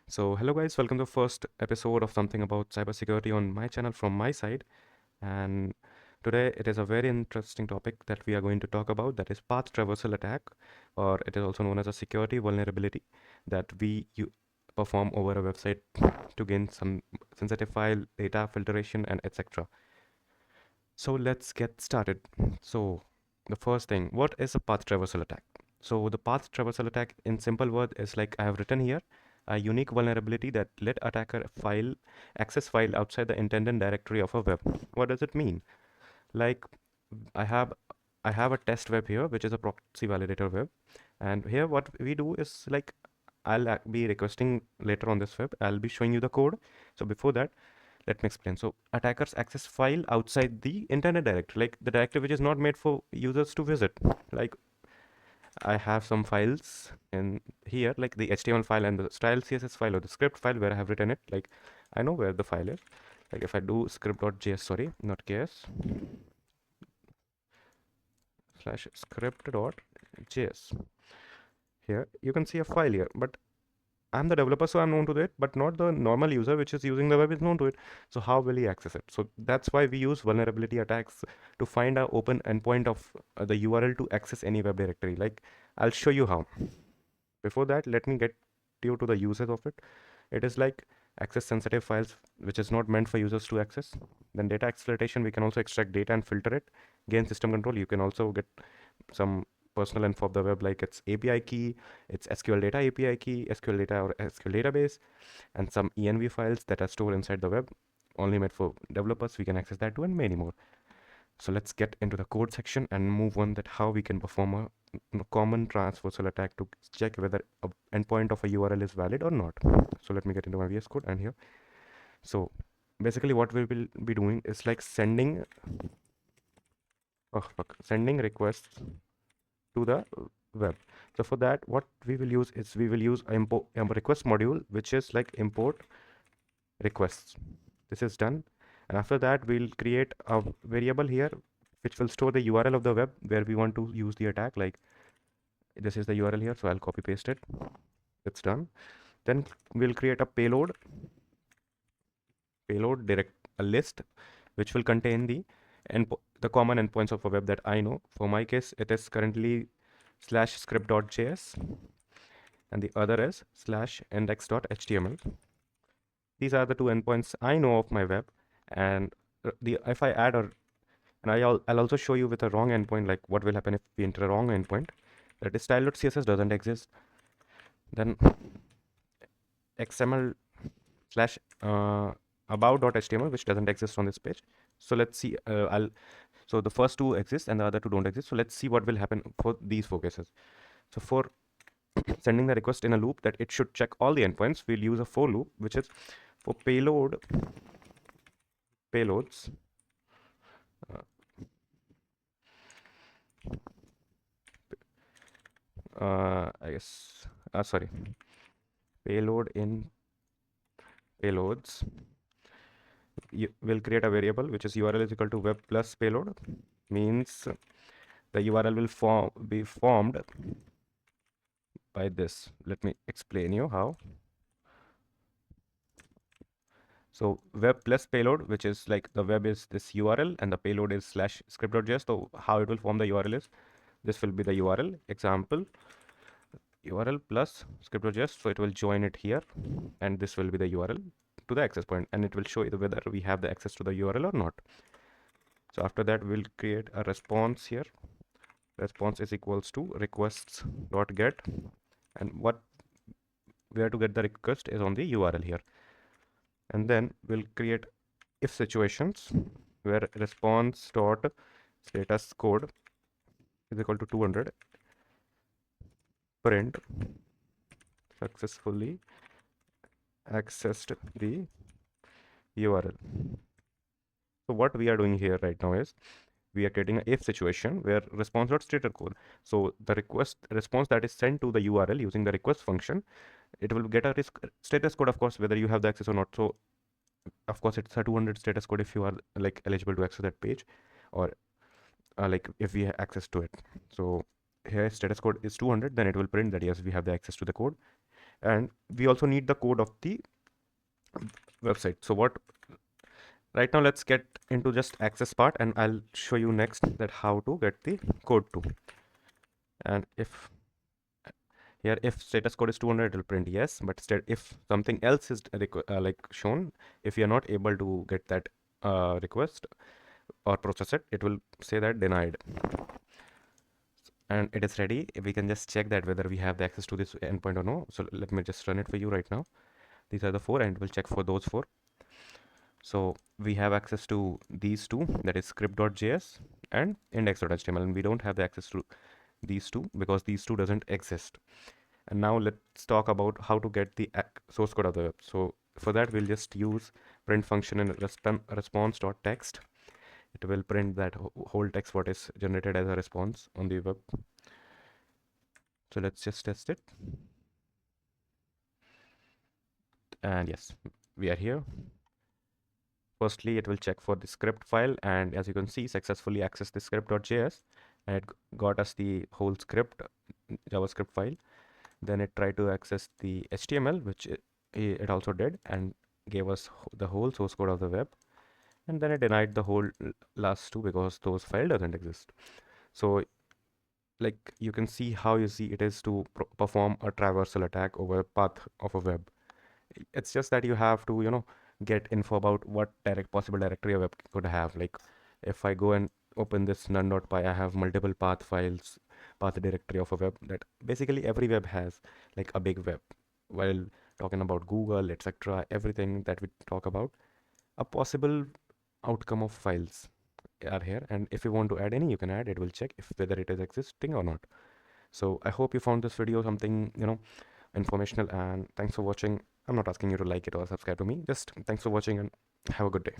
So, hello guys, welcome to the first episode of something about cybersecurity on my channel from my side. And today it is a very interesting topic that we are going to talk about, that is path traversal attack, or it is also known as a security vulnerability that perform over a website to gain some sensitive file, data filtration, and etc. So let's get started. So the first thing, what is a path traversal attack? So the path traversal attack in simple word is like I have written here, a unique vulnerability that let attacker access file outside the intended directory of a web. What does it mean? Like I have I have a test web here, which is a proxy validator web. And here what we do is like I'll be requesting later on this web. I'll be showing you the code. So before that, let me explain. So attackers access file outside the internet directory, like the directory which is not made for users to visit. Like I have some files in here, like the HTML file and the style CSS file or the script file where I have written it. Like I know where the file is. Like if I do script.js, sorry, not ks, slash script.js. Here you can see a file here, but I'm the developer, so I'm known to it, but not the normal user which is using the web is known to it. So how will he access it? So that's why we use vulnerability attacks to find a open endpoint of the URL to access any web directory. Like I'll show you how. Before that, let me get you to the uses of it. It is like access sensitive files which is not meant for users to access. Then data exploitation, we can also extract data and filter it. Gain system control, you can also get some personal info of the web, like its API key, its SQL data API key, SQL data or SQL database, and some env files that are stored inside the web only made for developers. We can access that too, and many more. So let's get into the code section and move on that how we can perform a common transversal attack to check whether a endpoint of a URL is valid or not. So let me get into my VS Code and here. So basically what we will be doing is like sending requests to the web. So for that, what we will use is we will use a request module, which is like import requests. This is done. And after that, we'll create a variable here, which will store the URL of the web where we want to use the attack. Like this is the URL here, so I'll copy paste it. It's done. Then we'll create a payload direct a list, which will contain the common endpoints of a web that I know. For my case, it is currently slash script.js and the other is slash index.html. These are the two endpoints I know of my web. And the if I add and I'll also show you with a wrong endpoint, like what will happen if we enter a wrong endpoint. That is style.css doesn't exist. Then xml slash about.html, which doesn't exist on this page. So let's see. So the first two exist and the other two don't exist. So let's see what will happen for these four cases. So for sending the request in a loop that it should check all the endpoints, we'll use a for loop, which is for payloads. I guess, sorry, payload in payloads. You will create a variable which is URL is equal to web plus payload, means the URL will be formed by this. Let me explain you how. So web plus payload, which is like the web is this URL and the payload is slash script.js. So how it will form the URL is this will be the URL example URL plus script.js. So it will join it here and this will be the URL to the access point and it will show you whether we have the access to the URL or not. So after that, we'll create a response here. Response is equals to requests.get and where to get the request is on the URL here. And then we'll create if situations where response dot status code is equal to 200, print successfully accessed the URL. So what we are doing here right now is we are creating an if situation where response.status code. So the response that is sent to the URL using the request function, it will get a status code, of course, whether you have the access or not. So of course it's a 200 status code if you are like eligible to access that page, or like if we have access to it. So here status code is 200, then it will print that yes, we have the access to the code. And we also need the code of the website. So what, right now let's get into just access part, and I'll show you next that how to get the code to. And if here, if status code is 200, it will print yes, but if something else is like shown, if you are not able to get that request or process it, it will say that denied. And it is ready. We can just check that whether we have the access to this endpoint or no. So let me just run it for you right now. These are the four, and we'll check for those four. So we have access to these two, that is script.js and index.html, and we don't have the access to these two because these two doesn't exist. And now let's talk about how to get the source code of the web. So for that, we'll just use print function in response.text. It will print that whole text what is generated as a response on the web. So let's just test it. And yes, we are here. Firstly, it will check for the script file, and as you can see, successfully accessed the script.js, and it got us the whole script JavaScript file. Then it tried to access the HTML, which it also did, and gave us the whole source code of the web. And then it denied the whole last two because those file doesn't exist. So like you can see how easy it is to perform a traversal attack over a path of a web. It's just that you have to, get info about what possible directory a web could have. Like if I go and open this none.py, I have multiple path files, path directory of a web that basically every web has, like a big web. While talking about Google, etc., everything that we talk about, a possible outcome of files are here. And if you want to add any, you can add. It will check if whether it is existing or not. So I hope you found this video something, informational, and thanks for watching. I'm not asking you to like it or subscribe to me. Just thanks for watching and have a good day.